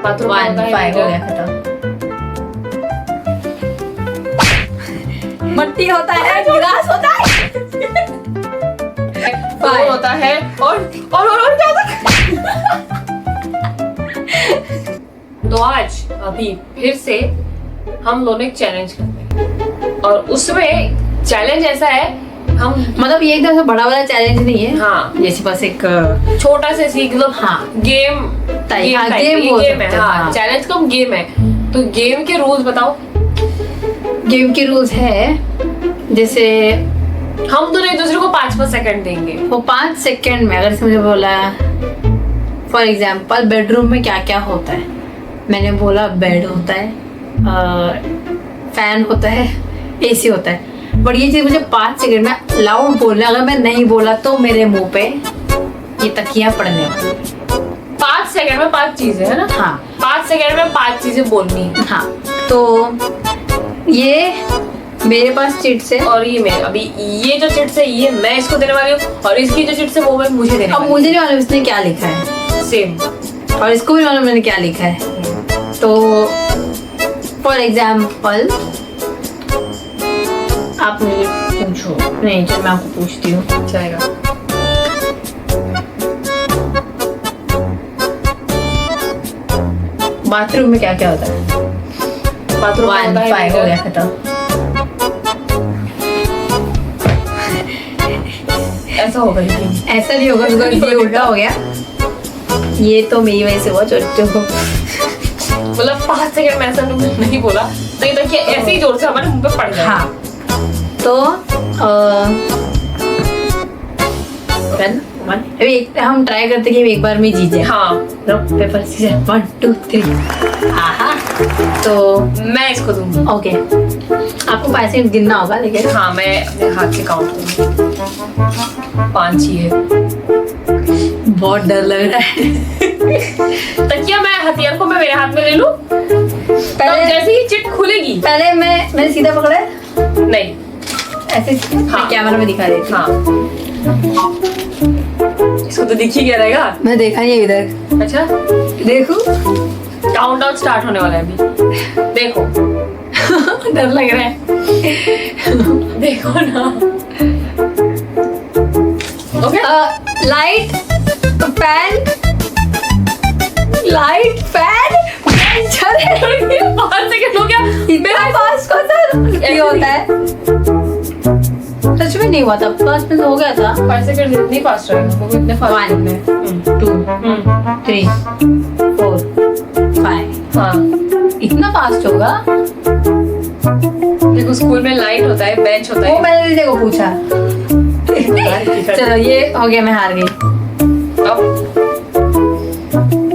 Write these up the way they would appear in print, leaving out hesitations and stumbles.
Bathroom 1 5 हो गया खत्म। मट्टी होता है, गिलास होता है, 5 होता है और क्या होता है? तो आज अभी फिर से हम दोनों एक चैलेंज करते हैं और उसमें चैलेंज ऐसा है, हम मतलब ये एकदम से बड़ा वाला चैलेंज नहीं है। हाँ जैसे बस एक छोटा से सीख लो। हाँ गेम गेम बोल गेम है। सकते हैं, हाँ हाँ। चैलेंज कम गेम है। तो गेम के रूल्स बताओ। गेम के रूल्स है जैसे हम दोनों एक दूसरे को 5-5 सेकंड देंगे। वो 5 सेकंड में अगर मुझे बोला फॉर एग्जाम्पल बेडरूम में क्या क्या होता है, मैंने बोला बेड होता है, फैन होता है, एसी होता है, बट ये चीज मुझे 5 सेकंड में लाउड बोलना। अगर मैं नहीं बोला तो मेरे मुंह पे ये तकिया पड़ने वाली। 5 सेकंड में 5 चीजें है ना। हाँ 5 सेकंड में 5 चीजें बोलनी है। हाँ तो ये मेरे पास चिट्स है और ये मेरे अभी ये जो चिट्स है ये मैं इसको देने वाली हूँ और इसकी जो चिट्स है वो मैं मुझे देने अब वाली मुझे नहीं मालूम इसने क्या लिखा है हूँ। सेम। और इसको भी मालूम मैंने क्या लिखा है। तो फॉर एग्जाम्पल आप मुझे पूछो। नहीं चल मैं आपको पूछती हूँ। जाएगा। बाथरूम में क्या क्या होता है? बाथरूम 1 5 हो गया खत्म। ऐसा होगा लेकिन ऐसा नहीं होगा बिकॉज ये उल्टा हो गया। ये तो मेरी वजह से हुआ चोटो। मतलब 5 सेकंड में ऐसा नहीं बोला तो ये तकिया ऐसे ही जोर से हमारे मुंह पे पड़ जाएगा। हाँ तो अभी हम ट्राई करते कि एक बार में जीत जाए। हाँ रॉक पेपर सीजर 1 2 3। हाँ तो मैं इसको दूंगी। ओके आपको 5 सेकंड गिनना होगा लेकिन हाँ मैं अपने हाथ से काउंट करूंगी। 5 ही है। बहुत डर लग रहा है। तकिया मैं हथियार को मैं मेरे हाथ में ले लूं तब जैसे ही चिट खुलेगी। पहले मैंने सीधा पकड़ा है नहीं ऐसे। हाँ कैमरा में दिखा देती हूँ। हाँ इसको तो दिख ही क्या रहेगा। मैं देखा नहीं इधर। अच्छा देखो काउंटडाउन स्टार्ट होने वाला है अभी। देखो डर लग रहा है। देखो ना। Okay light fan light fan 5 second हो गया। मेरा पास कौन सा ये होता है? सच में नहीं हुआ था, 5 में तो हो गया था। 5 सेकंड इतनी फास्ट रहेगा वो इतने फास्ट 1 2 3 4 5। हाँ इतना फास्ट होगा? देखो स्कूल में लाइट होता है, बेंच होता वो है। मैंने दीदी को पूछा। चलो ये हो गया, मैं हार गई। अब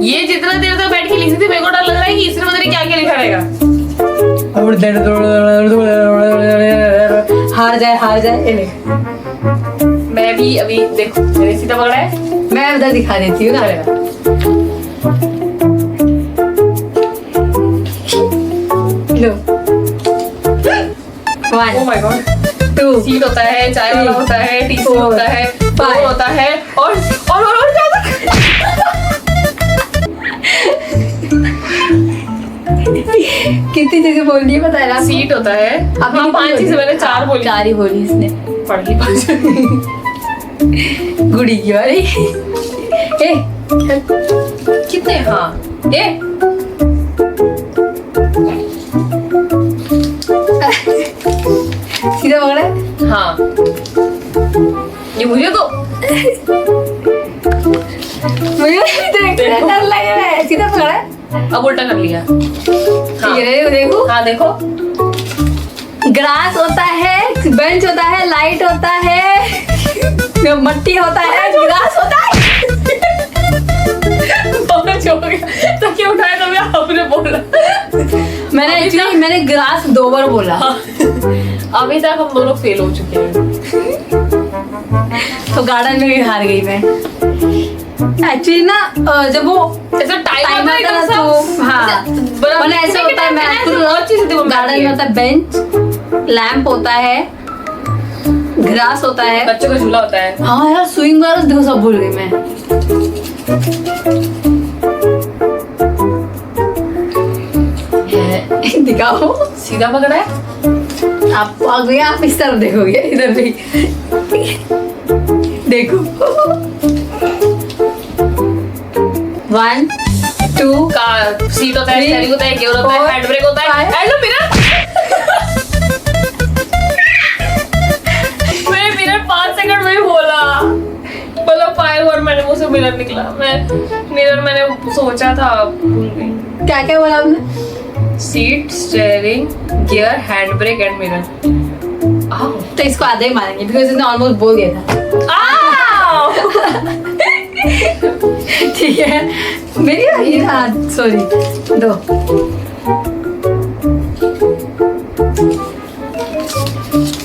ये जितना देर तक बैठ के लिखी थी मेरे को डर लग रहा है कि इसमें पता नहीं क्या क्या लिखा रहेगा। हार जाए ये ले। मैं भी अभी देखो मैंने सीधा पकड़ा है। मैं उधर दिखा देती हूँ ना। चलेगा। लो 1 Oh my God। 2 सीट होता है, चाय वाला होता है, टी four, होता है, five। फोन होता है और क्या होता है? कितनी चीजें बोल रही है पता है ना? सीट होता है। अभी हाँ 5 चीजें मैंने 4 बोली। 4 ही बोली इसने। पढ़ ली 5। गुड़ी की वाली। ए कितने? हाँ ए सीधा पकड़ा है? हाँ ये मुझे तो मुझे डर लग रहा है। सीधा पकड़ा है? अब उल्टा कर लिया। हाँ देखो हाँ देखो ग्रास होता है, बेंच होता है, लाइट होता है, मट्टी होता है, ग्रास होता है। पाँच हो गया तो क्या उठाया तो मैं आपने बोला। मैंने ग्रास 2 बार बोला। अभी तक हम दोनों फेल हो चुके हैं। तो गार्डन में भी हार गई मैं। एक्चुअली ना जब वो ऐसा टाइम टाइम आता आता है है तो हाँ मतलब ऐसा होता है। मैं गार्डन में होता है बेंच, लैंप होता है, ग्रास होता है, बच्चों का झूला होता है। हाँ यार स्विंग वाला देखो सब भूल गई मैं। दिखाओ। सीधा पकड़ा है। आप इस तरफ देखोगे, इधर भी देखो। 1 2 का सीट होता है, Three, स्टीयरिंग होता है, गियर होता है, four, हैंड ब्रेक होता है, five. And mirror. मैं मिरर 5 सेकंड में ही बोला, मतलब 5 और मैंने मुझसे मिरर निकला। मैंने सोचा था, भूल गई। क्या क्या बोला आपने? Seat, steering, gear, hand brake and mirror. तो इसको आधे ही मारेंगे बिकॉज इसने ऑलमोस्ट बोल दिया था। ठीक है, मेरी हाथ सॉरी दो।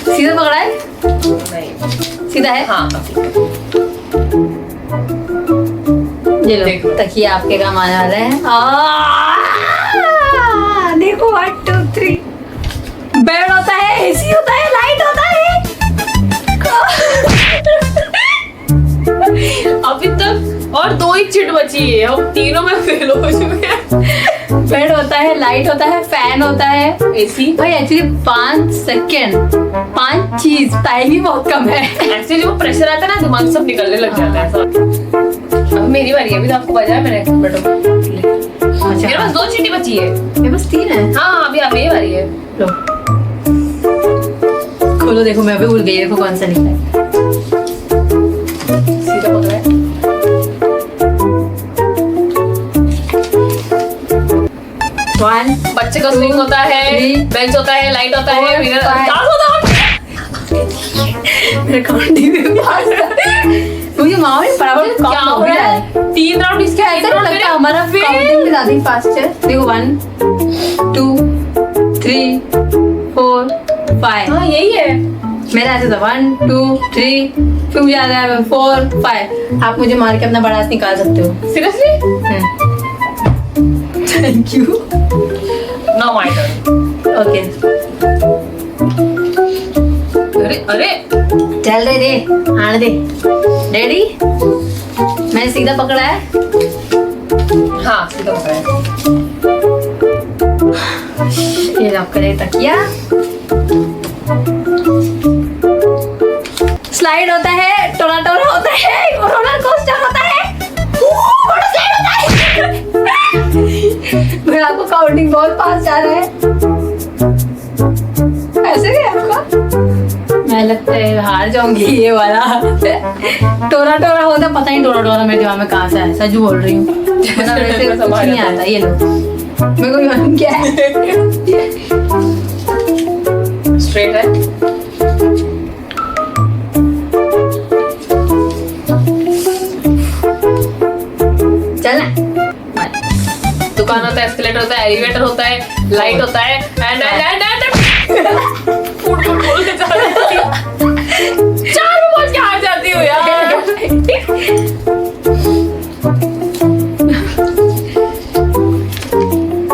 सीधा पकड़ा है, नहीं, सीधा है। हाँ ये लो, देखो। तकिया आपके काम आने वाला है। देखो 1 2 3 बेड होता है, एसी होता है, लाइट होता है। अभी तक और 2 ही चिट बची है, हम तीनों में फेल हो चुके हैं। बेड होता है, लाइट होता है, फैन होता है, एसी। भाई एक्चुअली 5 सेकेंड 5 चीज, टाइम ही बहुत कम है। एक्चुअली वो प्रेशर आता है ना, दिमाग सब निकलने लग जाता है ऐसा। अब मेरी बारी है, अभी तो आपको बजाया मैंने। मेरे पास 2 चीटी बची है। मेरे पास 3 है। हाँ अभी मेरी बारी है। लो खोलो, देखो मैं भी भूल गई, देखो कौन सा लिखा है। सीधा पकड़ा है। वन बच्चे का स्विंग होता है, three, बेंच होता है, लाइट होता है, four, मिरर five. मेरे काउंटिंग में पास है। मुझे मामा ने फटाफट क्या काउंट हो हो रहा गया है? है। 3 राउंड इसके, ऐसा नहीं लगता हमारा काउंटिंग में ज्यादा ही फास्ट है। देखो 1 2 3 4 5। हाँ यही है। मेरा ऐसे था 1 2 3, फिर मुझे याद आया 4 5। आप मुझे मार के अपना बड़ा निकाल सकते हो। Seriously? Thank you. Now my turn. Okay अरे अरे चल रहे दे, आने दे। रेडी? मैंने सीधा पकड़ा है। हाँ सीधा पकड़ा है। ये लॉक करे तकिया। स्लाइड होता है, टोरा टोरा होता है, रोलर कोस्टर होता है, मोटरसाइकिल होता है। मेरा आपको काउंटिंग बहुत पास जा रहा है। ऐसे भी आपका मैं लगता है हार जाऊंगी ये वाला। टोरा टोरा होता, पता नहीं टोरा टोरा मेरे दिमाग में कहाँ से आया। सच बोल रही हूँ, मतलब वैसे कुछ नहीं आता। ये लो, मेरे को याद क्या है। स्ट्रेट है। चलना। दुकान होता है, एस्केलेटर होता है, एलिवेटर होता है, लाइट होता है, एंड फुट फुट बोल के जा रही है। 4 में पहुंच के हार जाती हूँ यार।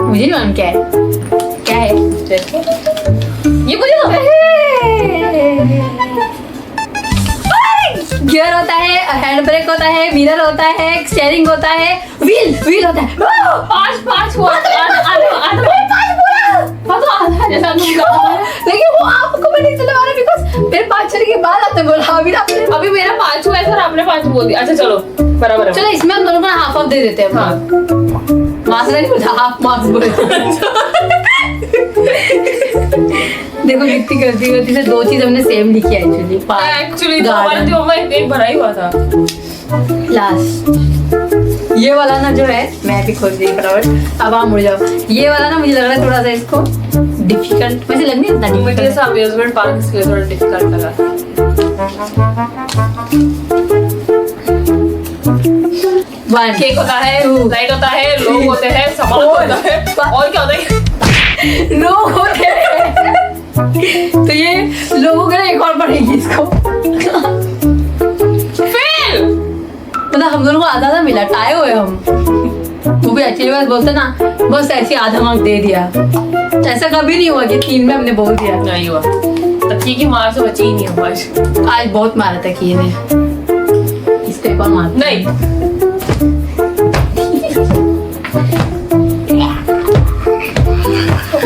मुझे नहीं मालूम क्या है। क्या है ये मुझे तो गियर होता है, हैंड ब्रेक होता है, मिरर होता है, स्टीयरिंग होता है, व्हील होता है। 5 हुआ। लेकिन वो आपको मैं नहीं चलवा रहा बिकॉज़ मेरे 5 चलने के बाद आपने बोला। अभी मेरा 5 हुआ है सर, आपने 5 बोल दिया। अच्छा चलो बराबर है। चलो इसमें हम दोनों को हाफ ऑफ दे देते हैं। हाँ मार्क्स नहीं बोलता, हाफ मार्क्स बोलते। देखो कितनी गलती से 2 चीज हमने सेम लिखी है एक्चुअली तो हमारा जो में एक भरा ही हुआ था। लास्ट ये वाला ना जो है, मैं भी खोल दी फटाफट। अब आप मुड़ जाओ। ये वाला ना मुझे लग रहा है थोड़ा सा इसको डिफिकल्ट, वैसे लग नहीं इतना मुझे डिफिकल्ट। ऐसा अम्यूजमेंट पार्क इसके लिए थोड़ा डिफिकल्ट लगा। 1 केक होता है, Two, लाइट होता है, लोग होते हैं, सामान four, होता है, और क्या होता है? लोग होते हैं। तो ये लोगों के लिए एक और पड़ेगी इसको। फेल। मतलब हम दोनों को आधा आधा मिला, टाई हुए हम। वो भी एक्चुअली बस बोलते ना, बस ऐसे आधा मार्क दे दिया। ऐसा कभी नहीं हुआ कि 3 में हमने बोल दिया। नहीं हुआ, तकिए की मार से बची ही नहीं हम आज बहुत मारा था कि ने इसको एक और मार। नहीं।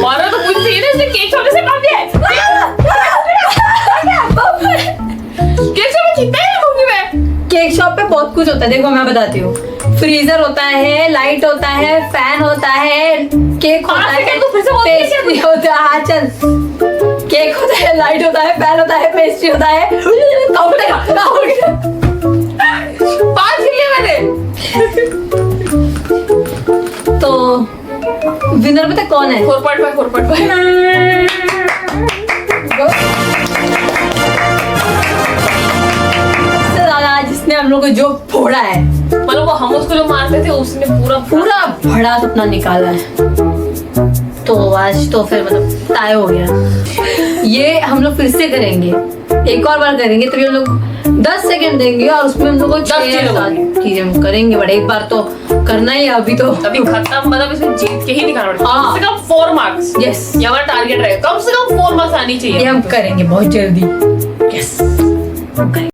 मारा तो केक शॉप से काम दिया केक शॉप में कितना है मूवी में? केक शॉप पे बहुत कुछ होता है, देखो मैं बताती हूँ। फ्रीजर होता है, लाइट होता है, फैन होता है, केक होता है, पेस्ट्री होता है। हाँ चल, केक होता है, लाइट होता है, फैन होता है, पेस्ट्री होता है। पाँच लिए मैंने। तो विनर पता कौन है? 4.5 4.5 जिसने हम लोग को जो फोड़ा है, मतलब वो हम उसको जो मारते थे उसने पूरा पूरा बड़ा सपना निकाला है। तो आज तो फिर मतलब तय हो गया। ये हम लोग फिर से करेंगे, एक और बार करेंगे, तभी हम लोग 10 सेकंड देंगे और उसमें हम लोग को 6 चीजें हम करेंगे। बट एक बार तो करना ही है, अभी तो अभी खत्म, मतलब इसमें जीत के ही दिखाना पड़ेगा। हाँ। कम से कम 4 मार्क्स। यस, ये हमारा टारगेट रहेगा, कम से कम 4 मार्क्स आनी चाहिए। ये हम करेंगे बहुत जल्दी। यस, हम करेंगे।